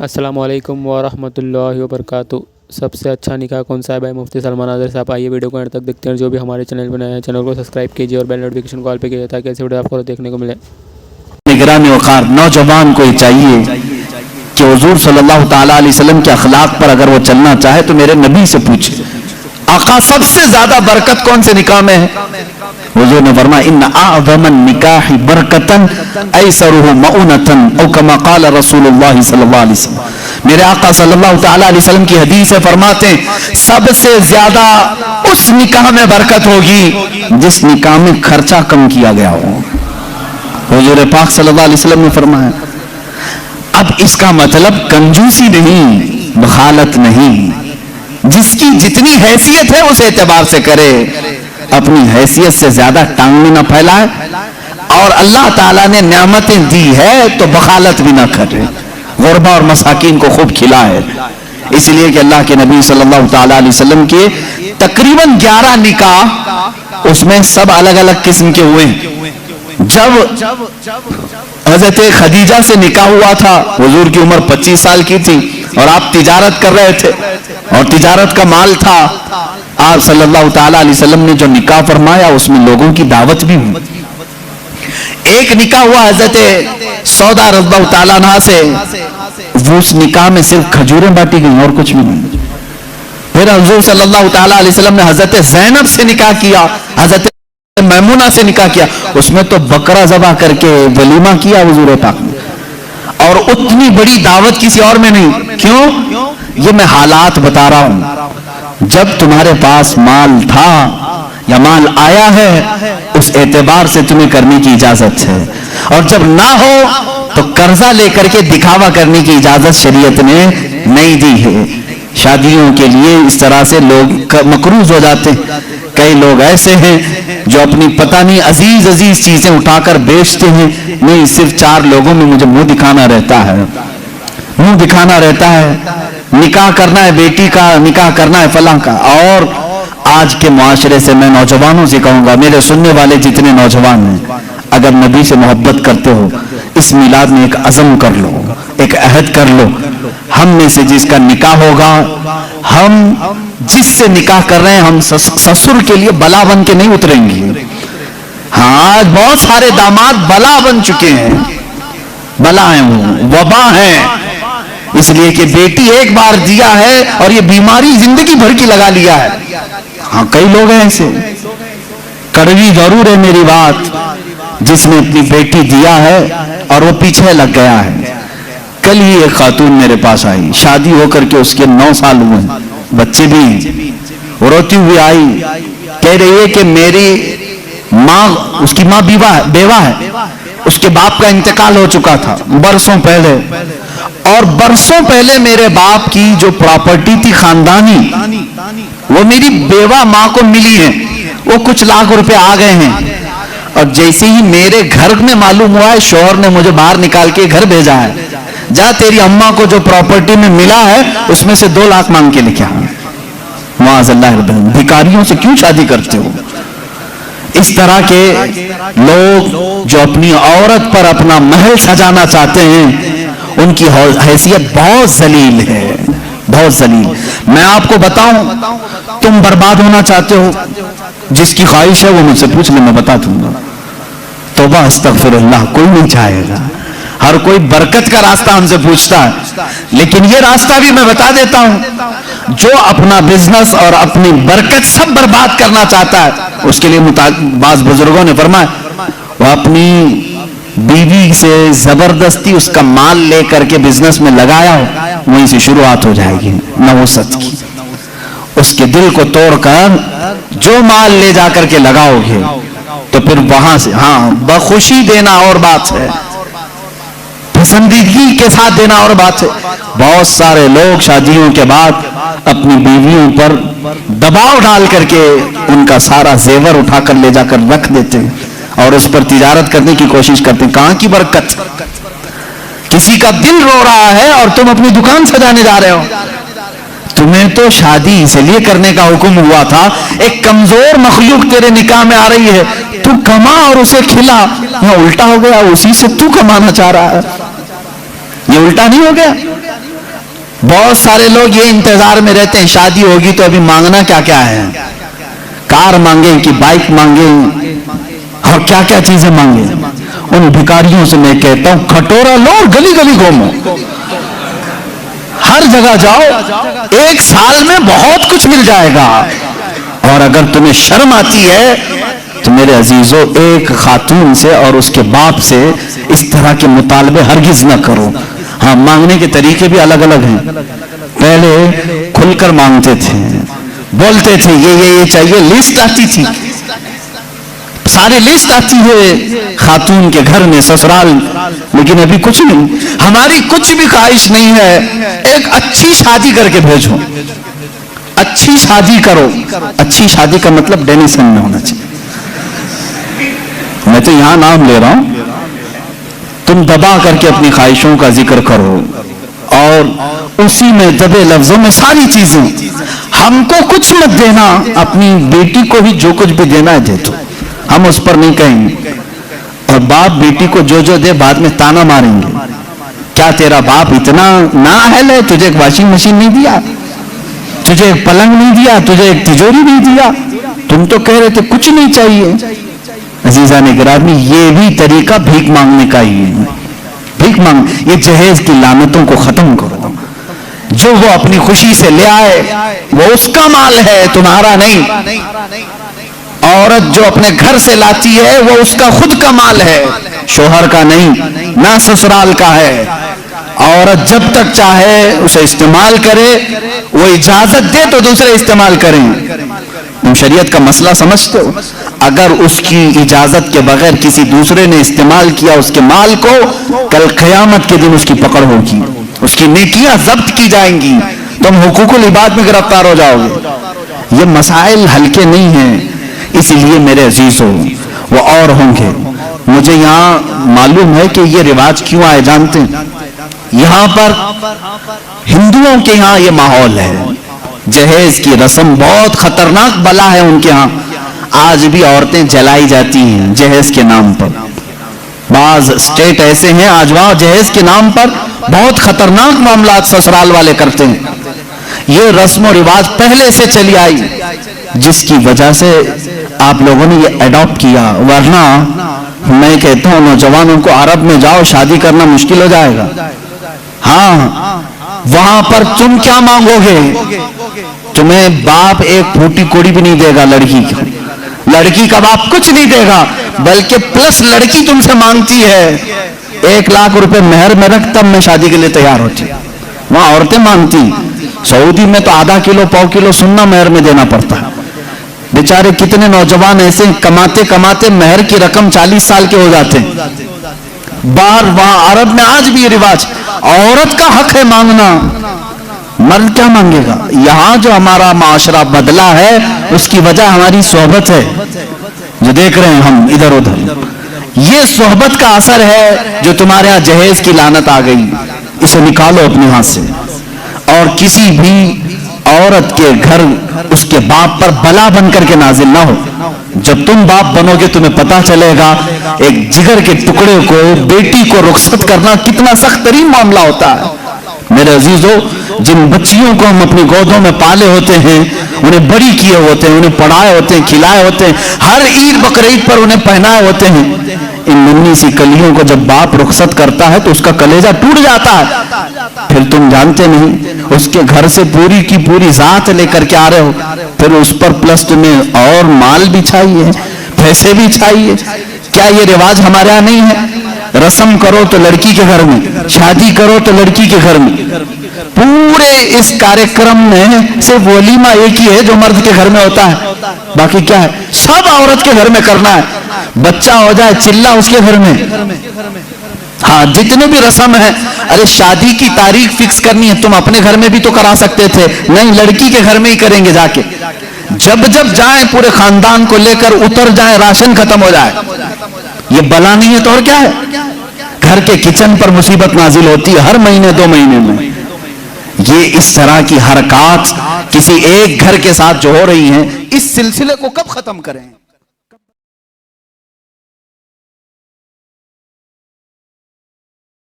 السلام علیکم ورحمۃ اللہ وبرکاتہ۔ سب سے اچھا نکاح کون سا ہے بھائی مفتی سلمان آذر صاحب؟ آئیے ویڈیو کو اینڈ تک دیکھتے ہیں۔ جو بھی ہمارے چینل پر نئے ہیں چینل کو سبسکرائب کیجیے اور بیل نوٹیفیکیشن کال پہ کیجیے تاکہ ایسے ویڈیو آپ کو دیکھنے کو ملے۔ نگران وقار نوجوان کو یہ چاہیے کہ حضور صلی اللہ تعالیٰ علیہ وسلم کے اخلاق پر اگر وہ چلنا چاہے تو میرے نبی سے پوچھے آقا سب سے زیادہ برکت کون سے نکاح میں ہے؟ حضور نے فرمایا ان اعظم النکاح برکتن ایسرہ مؤنتن او کما قال رسول اللہ صلی اللہ علیہ وسلم۔ میرے آقا صلی اللہ تعالیٰ علیہ وسلم کی حدیث ہے، فرماتے ہیں سب سے زیادہ اس نکاح میں برکت ہوگی جس نکاح میں خرچہ کم کیا گیا ہو۔ حضور پاک صلی اللہ علیہ وسلم نے فرمایا۔ اب اس کا مطلب کنجوسی نہیں، بخالت نہیں، جس کی جتنی حیثیت ہے اس اعتبار سے کرے، اپنی حیثیت سے زیادہ ٹانگ بھی نہ پھیلائے، اور اللہ تعالیٰ نے نعمتیں دی ہے تو بخالت بھی نہ کرے، غربا اور مساکین کو خوب کھلائے۔ اس لیے کہ اللہ کے نبی صلی اللہ تعالیٰ علیہ وسلم کے تقریباً 11 نکاح، اس میں سب الگ الگ قسم کے ہوئے ہیں۔ جب حضرت خدیجہ سے نکاح ہوا تھا، حضور کی عمر 25 سال کی تھی اور آپ تجارت کر رہے تھے اور تجارت کا مال تھا، آپ صلی اللہ تعالیٰ علیہ وسلم نے جو نکاح فرمایا اس میں لوگوں کی دعوت بھی ہوئی۔ ایک نکاح ہوا حضرت سودا رضی اللہ تعالیٰ عنہ سے، وہ اس نکاح میں صرف کھجوریں بانٹی گئیں اور کچھ بھی نہیں۔ پھر حضور صلی اللہ تعالیٰ علیہ وسلم نے حضرت زینب سے نکاح کیا، حضرت میمونہ سے نکاح کیا، اس میں تو بکرا ذبح کر کے ولیمہ کیا حضور پاک نے، اور اتنی بڑی دعوت کسی اور میں نہیں۔ کیوں؟ یہ میں حالات بتا رہا ہوں۔ جب تمہارے پاس مال تھا یا مال آیا ہے اس اعتبار سے تمہیں کرنے کی اجازت ہے، اور جب نہ ہو تو قرضہ لے کر کے دکھاوا کرنے کی اجازت شریعت نے نہیں دی ہے۔ شادیوں کے لیے اس طرح سے لوگ مقروض ہو جاتے ہیں۔ کئی لوگ ایسے ہیں جو اپنی پتہ نہیں عزیز عزیز چیزیں اٹھا کر بیچتے ہیں، نہیں صرف 4 لوگوں میں مجھے منہ دکھانا رہتا ہے، منہ دکھانا رہتا ہے، نکاح کرنا ہے بیٹی کا، نکاح کرنا ہے فلاں کا۔ اور آج کے معاشرے سے میں نوجوانوں سے کہوں گا، میرے سننے والے جتنے نوجوان ہیں، اگر نبی سے محبت کرتے ہو اس میلاد میں ایک عزم کر لو، ایک عہد کر لو، ہم میں سے جس کا نکاح ہوگا، ہم جس سے نکاح کر رہے ہیں، ہم سسر کے لیے بلا بن کے نہیں اتریں گے۔ ہاں آج بہت سارے داماد بلا بن چکے ہیں، بلا ہیں، وہ وبا ہیں، اس لیے کہ بیٹی ایک بار دیا ہے اور یہ بیماری زندگی بھر کی لگا لیا ہے۔ ہاں کئی لوگ ہیں ایسے، کڑوی ضرور ہے میری بات، جس نے اپنی بیٹی دیا ہے اور وہ پیچھے لگ گیا ہے۔ کل ہی ایک خاتون میرے پاس آئی، شادی ہو کر کے اس کے 9 سال ہوئے، بچے بھی ہیں، روتی ہوئی آئی، کہہ رہی ہے کہ میری ماں، اس کی ماں بیوہ ہے، اس کے باپ کا انتقال ہو چکا تھا برسوں پہلے، اور برسوں پہلے میرے باپ کی جو پراپرٹی تھی خاندانی، وہ میری بیوہ ماں کو ملی ہے، وہ کچھ لاکھ روپے آ گئے ہیں، اور جیسے ہی میرے گھر میں معلوم ہوا ہے شوہر نے مجھے باہر نکال کے گھر بھیجا ہے، جا تیری اماں کو جو پراپرٹی میں ملا ہے اس میں سے 2 لاکھ مانگ کے لکھا ہے۔ معاذ اللہ، بھکاریوں سے کیوں شادی کرتے ہو؟ اس طرح کے لوگ جو اپنی عورت پر اپنا محل سجانا چاہتے ہیں، ان کی حیثیت بہت ذلیل ہے، بہت ذلیل۔ میں آپ کو بتاؤں، تم برباد ہونا چاہتے ہو، جس کی خواہش ہے وہ مجھ سے پوچھ لے، میں بتا دوں گا۔ توبہ استغفر اللہ، کوئی نہیں چاہے گا، ہر کوئی برکت کا راستہ ہم سے پوچھتا ہے، لیکن یہ راستہ بھی میں بتا دیتا ہوں، جو اپنا بزنس اور اپنی برکت سب برباد کرنا چاہتا ہے، اس کے لیے بعض بزرگوں نے فرمایا وہ اپنی بیوی سے زبردستی اس کا مال لے کر کے بزنس میں لگایا ہو، وہیں سے شروعات ہو جائے گی نحوست کی۔ اس کے دل کو توڑ کر جو مال لے جا کر کے لگاؤ گے تو پھر وہاں سے ہاں بخوشی دینا اور بات ہے، پسندیدگی کے ساتھ دینا اور بات ہے۔ بہت سارے لوگ شادیوں کے بعد اپنی بیویوں پر دباؤ ڈال کر کے ان کا سارا زیور اٹھا کر لے جا کر رکھ دیتے ہیں اور اس پر تجارت کرنے کی کوشش کرتے ہیں۔ کہاں کی برکت؟ کسی کا دل رو رہا ہے اور تم اپنی دکان سجانے جا رہے ہو۔ تمہیں تو شادی اس لیے کرنے کا حکم ہوا تھا، ایک کمزور مخلوق تیرے نکاح میں آ رہی ہے، تو کما اور اسے کھلا۔ یہ الٹا ہو گیا، اسی سے تو کمانا چاہ رہا ہے، یہ الٹا نہیں ہو گیا؟ بہت سارے لوگ یہ انتظار میں رہتے ہیں شادی ہوگی تو ابھی مانگنا کیا کیا ہے، کار مانگیں کہ بائک مانگیں اور کیا کیا چیزیں مانگیں۔ ان بھکاریوں سے میں کہتا ہوں کھٹورا لو، گلی گلی گھومو، ہر جگہ جاؤ، ایک سال میں بہت کچھ مل جائے گا۔ اور اگر تمہیں شرم آتی ہے تو میرے عزیزو ایک خاتون سے اور اس کے باپ سے اس طرح کے مطالبے ہرگز نہ کرو۔ ہاں، مانگنے کے طریقے بھی الگ الگ ہیں۔ پہلے کھل کر مانگتے تھے، بولتے تھے یہ چاہیے، لسٹ آتی تھی، ساری لسٹ آتی ہے خاتون کے گھر میں، سسرال، لیکن ابھی کچھ نہیں۔ ہماری کچھ بھی خواہش نہیں ہے، ایک اچھی شادی کر کے بھیجو، اچھی شادی کرو۔ اچھی شادی کا مطلب ڈینیسن میں ہونا چاہیے۔ میں تو یہاں نام لے رہا ہوں، تم دبا کر کے اپنی خواہشوں کا ذکر کرو اور اسی میں دبے لفظوں میں ساری چیزیں، ہم کو کچھ مت دینا، اپنی بیٹی کو بھی جو کچھ بھی دینا ہے دے دو، ہم اس پر نہیں کہیں گے۔ اور باپ بیٹی کو جو دے بعد میں تانا ماریں گے، کیا تیرا باپ اتنا نااہل ہے، تجھے ایک واشنگ مشین نہیں دیا، تجھے ایک پلنگ نہیں دیا، تجھے ایک تجوری نہیں دیا، تم تو کہہ رہے تھے کچھ نہیں چاہیے۔ عزیزان گرامی، یہ بھی طریقہ بھیک مانگنے کا ہی ہے۔ بھیک مانگ، یہ جہیز کی لعنتوں کو ختم کرو۔ جو وہ اپنی خوشی سے لے آئے وہ اس کا مال ہے، تمہارا نہیں۔ عورت جو اپنے گھر سے لاتی ہے وہ اس کا خود کا مال ہے، شوہر کا نہیں، نہ سسرال کا ہے۔ عورت جب تک چاہے اسے استعمال کرے، وہ اجازت دے تو دوسرے استعمال کریں۔ تم شریعت کا مسئلہ سمجھتے ہو؟ اگر اس کی اجازت کے بغیر کسی دوسرے نے استعمال کیا اس کے مال کو، کل قیامت کے دن اس کی پکڑ ہوگی، اس کی نیکیاں ضبط کی جائیں گی، تم حقوق العباد میں گرفتار ہو جاؤ گے۔ یہ مسائل ہلکے نہیں ہیں، اس لیے میرے عزیزوں وہ اور ہوں گے۔ مجھے یہاں معلوم ہے کہ یہ رواج کیوں آئے جانتے ہیں؟ یہاں پر ہندوؤں کے یہاں یہ ماحول ہے، جہیز کی رسم بہت خطرناک بلا ہے ان کے ہاں۔ آج بھی عورتیں جلائی جاتی ہیں جہیز کے نام پر۔ بعض اسٹیٹ ایسے ہیں آج وہاں جہیز کے نام پر بہت خطرناک معاملات سسرال والے کرتے ہیں۔ یہ رسم و رواج پہلے سے چلی آئی، جس کی وجہ سے آپ لوگوں نے یہ ایڈاپٹ کیا، ورنہ میں کہتا ہوں نوجوانوں کو عرب میں جاؤ، شادی کرنا مشکل ہو جائے گا۔ ہاں، وہاں پر تم کیا مانگو گے؟ تمہیں باپ ایک پھوٹی کوڑی بھی نہیں دے گا لڑکی کی، لڑکی کا باپ کچھ نہیں دے گا، بلکہ پلس لڑکی تم سے مانگتی ہے 1 لاکھ روپے مہر میں رکھ، تب میں شادی کے لیے تیار ہوتی۔ وہاں عورتیں مانگتی، سعودی میں تو آدھا کلو پاؤ کلو سننا مہر میں دینا پڑتا ہے۔ بیچارے کتنے نوجوان ایسے کماتے کماتے مہر کی رقم 40 سال کے ہو جاتے ہیں۔ باہر وہاں عرب میں آج بھی یہ رواج، عورت کا حق ہے مانگنا، مرد کیا مانگے گا؟ یہاں جو ہمارا معاشرہ بدلا ہے اس کی وجہ ہماری صحبت ہے، جو دیکھ رہے ہیں ہم ادھر ادھر، یہ صحبت کا اثر ہے جو تمہارے ہاں جہیز کی لعنت آ گئی۔ اسے نکالو اپنے ہاتھ سے، اور کسی بھی عورت کے گھر اس کے باپ پر بلا بن کر کے نازل نہ ہو۔ جب تم باپ بنو گے تمہیں پتا چلے گا ایک جگر کے ٹکڑے کو، بیٹی کو رخصت کرنا کتنا سخت ترین معاملہ ہوتا ہے۔ میرے عزیزو، جن بچیوں کو ہم اپنی گودوں میں پالے ہوتے ہیں، انہیں بڑی کیے ہوتے ہیں، انہیں پڑھائے ہوتے ہیں، کھلائے ہوتے ہیں، ہر عید بقرعید پر انہیں پہنائے ہوتے ہیں، ان ننھی سی کلیوں کو جب باپ رخصت کرتا ہے تو اس کا کلیجہ ٹوٹ جاتا ہے۔ پھر تم جانتے نہیں اس کے گھر سے پوری کی پوری ذات لے کر کے آ رہے ہو، پھر اس پر پلس تمہیں اور مال بھی چاہیے، پیسے بھی چاہیے۔ کیا یہ رواج ہمارے یہاں نہیں ہے؟ رسم کرو تو لڑکی کے گھر میں، شادی کرو تو لڑکی کے گھر میں۔ پورے اس کارکرم میں صرف ولیمہ ایک ہی ہے جو مرد کے گھر میں ہوتا ہے، باقی کیا ہے؟ سب عورت کے گھر میں کرنا ہے۔ بچہ ہو جائے چلہ اس کے گھر میں۔ ہاں، جتنے بھی رسم ہیں، ارے شادی کی تاریخ فکس کرنی ہے، تم اپنے گھر میں بھی تو کرا سکتے تھے، نہیں لڑکی کے گھر میں ہی کریں گے جا کے۔ جب جب جائیں پورے خاندان کو لے کر اتر جائیں، راشن ختم ہو جائے۔ یہ بلا نہیں ہے تو اور کیا ہے؟ گھر کے کچن پر مصیبت نازل ہوتی ہے ہر مہینے 2 مہینے میں۔ یہ اس طرح کی حرکات کسی ایک گھر کے ساتھ جو ہو رہی ہیں، اس سلسلے کو کب ختم کریں؟